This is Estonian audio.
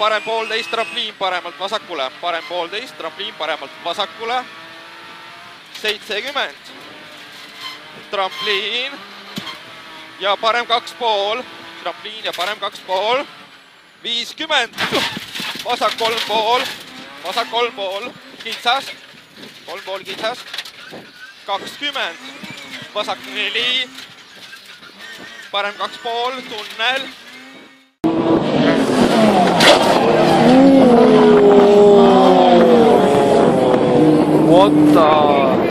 parem poolteist, trampliin paremalt vasakule, parem poolteist, trampliin paremalt vasakule, 70, trampliin ja parem 2,5, trampliin ja parem 2,5, 50, vasak 3,5, vasak 3,5, kitsas, 3,5 kitsas, 20, vasak 4, parem 2,5, tunnel. What the?